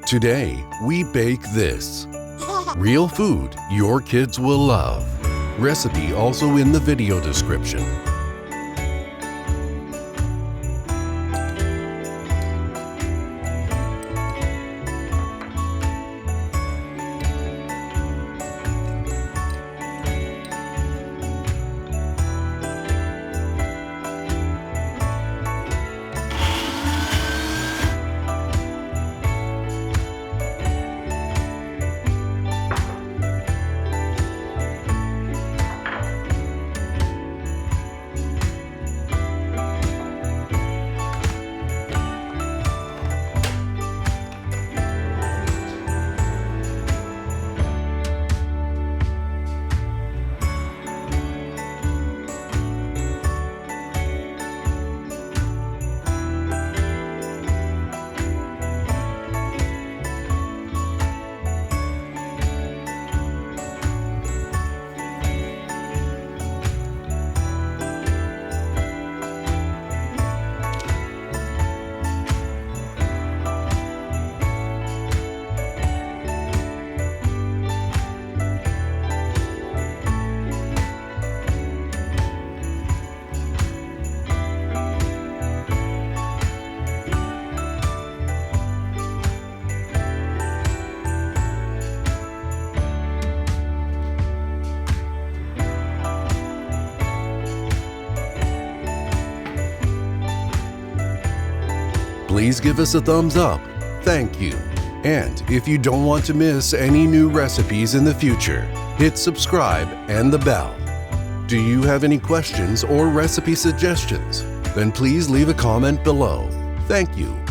Today, we bake this. Real food your kids will love. Recipe also in the video description. Please give us a thumbs up. Thank you. And if you don't want to miss any new recipes in the future, hit subscribe and the bell. Do you have any questions or recipe suggestions? Then please leave a comment below. Thank you.